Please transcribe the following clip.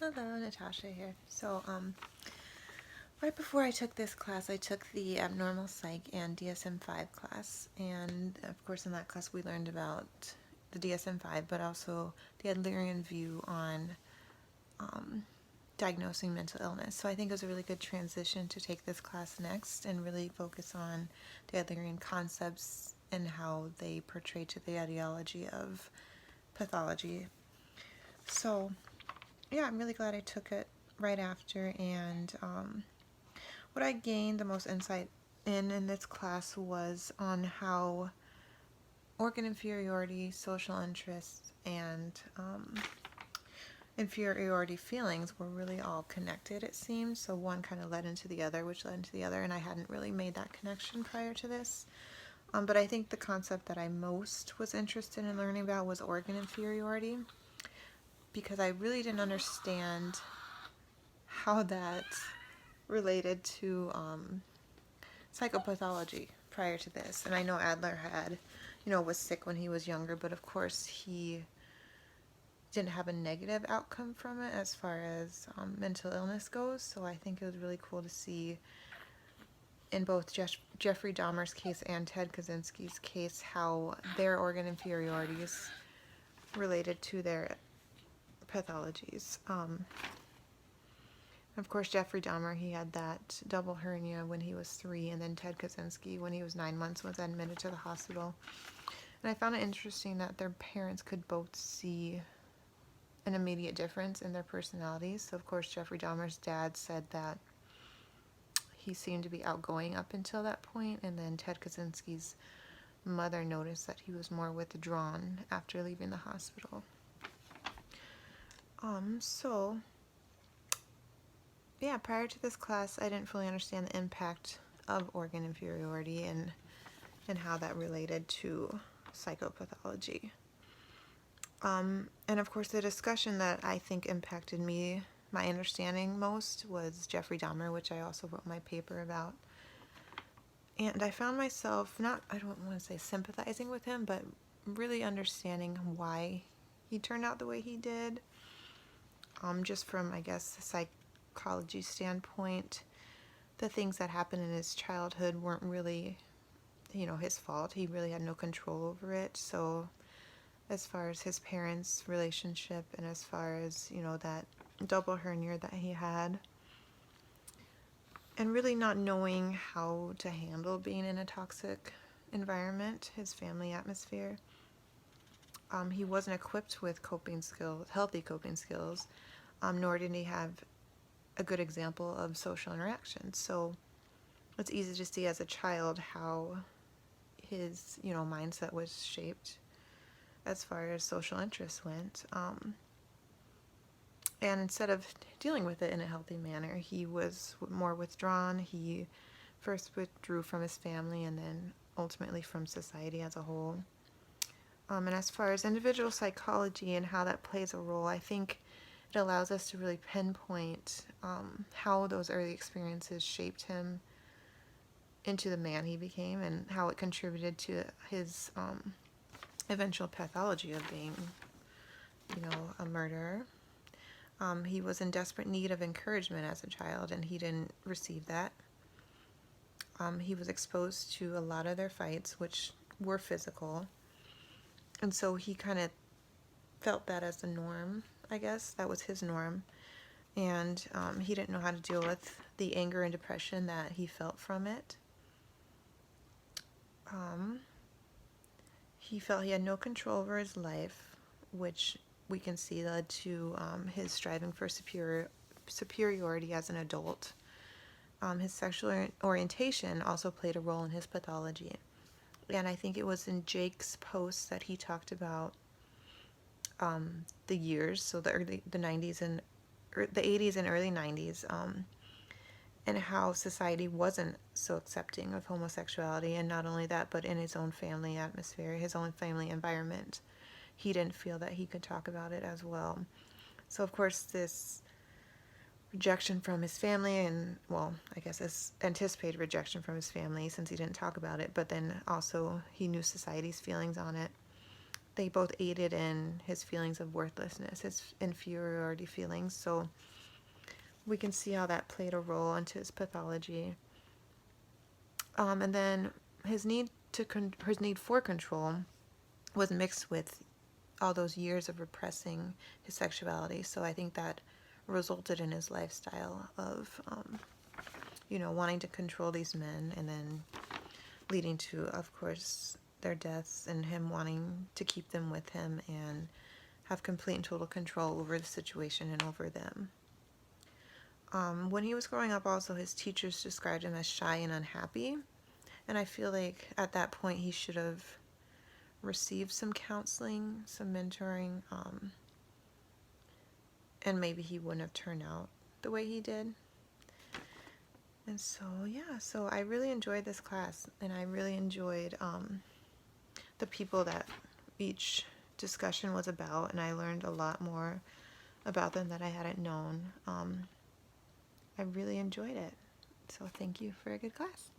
Hello, Natasha here. Right before I took this class, I took the Abnormal Psych and DSM-5 class, and of course in that class we learned about the DSM-5, but also the Adlerian view on diagnosing mental illness. So I think it was a really good transition to take this class next and really focus on the Adlerian concepts and how they portray to the ideology of pathology. So yeah, I'm really glad I took it right after, and what I gained the most insight in this class was on how organ inferiority, social interests, and inferiority feelings were really all connected, it seems. So one kind of led into the other, which led into the other, and I hadn't really made that connection prior to this. But I think the concept that I most was interested in learning about was organ inferiority, because I really didn't understand how that related to psychopathology prior to this. And I know Adler was sick when he was younger, but of course he didn't have a negative outcome from it as far as mental illness goes. So I think it was really cool to see in both Jeffrey Dahmer's case and Ted Kaczynski's case how their organ inferiorities related to their pathologies. Of course, Jeffrey Dahmer, he had that double hernia when he was 3, and then Ted Kaczynski, when he was 9 months, was admitted to the hospital. And I found it interesting that their parents could both see an immediate difference in their personalities. So, of course, Jeffrey Dahmer's dad said that he seemed to be outgoing up until that point, and then Ted Kaczynski's mother noticed that he was more withdrawn after leaving the hospital. Prior to this class, I didn't fully understand the impact of organ inferiority and how that related to psychopathology. And of course, the discussion that I think impacted me, my understanding most, was Jeffrey Dahmer, which I also wrote my paper about. And I found myself I don't want to say sympathizing with him, but really understanding why he turned out the way he did. Just from, I guess, the psychology standpoint, the things that happened in his childhood weren't really, his fault. He really had no control over it. So as far as his parents' relationship and as far as, that double hernia that he had, and really not knowing how to handle being in a toxic environment, his family atmosphere. He wasn't equipped with healthy coping skills, nor did he have a good example of social interaction. So it's easy to see as a child how his, mindset was shaped as far as social interests went. And instead of dealing with it in a healthy manner, he was more withdrawn. He first withdrew from his family and then ultimately from society as a whole. And as far as individual psychology and how that plays a role, I think it allows us to really pinpoint how those early experiences shaped him into the man he became and how it contributed to his eventual pathology of being, a murderer. He was in desperate need of encouragement as a child, and he didn't receive that. He was exposed to a lot of their fights, which were physical, and so he kind of felt that as the norm, I guess. That was his norm, and he didn't know how to deal with the anger and depression that he felt from it. He felt he had no control over his life, which we can see led to his striving for superiority as an adult. His sexual orientation also played a role in his pathology. And I think it was in Jake's post that he talked about the years, so the 90s and the 80s and early 90s, and how society wasn't so accepting of homosexuality, and not only that, but in his own family atmosphere, his own family environment, he didn't feel that he could talk about it as well. So of course this rejection from his family, and well, I guess this anticipated rejection from his family since he didn't talk about it, but then also he knew society's feelings on it, they both aided in his feelings of worthlessness, his inferiority feelings. So we can see how that played a role into his pathology. And then his need for control was mixed with all those years of repressing his sexuality. So I think that resulted in his lifestyle of, wanting to control these men, and then leading to, of course, their deaths, and him wanting to keep them with him and have complete and total control over the situation and over them. When he was growing up, also, his teachers described him as shy and unhappy. And I feel like at that point he should have received some counseling, some mentoring, and maybe he wouldn't have turned out the way he did. And so, yeah, so I really enjoyed this class, and I really enjoyed the people that each discussion was about, and I learned a lot more about them that I hadn't known. I really enjoyed it. So thank you for a good class.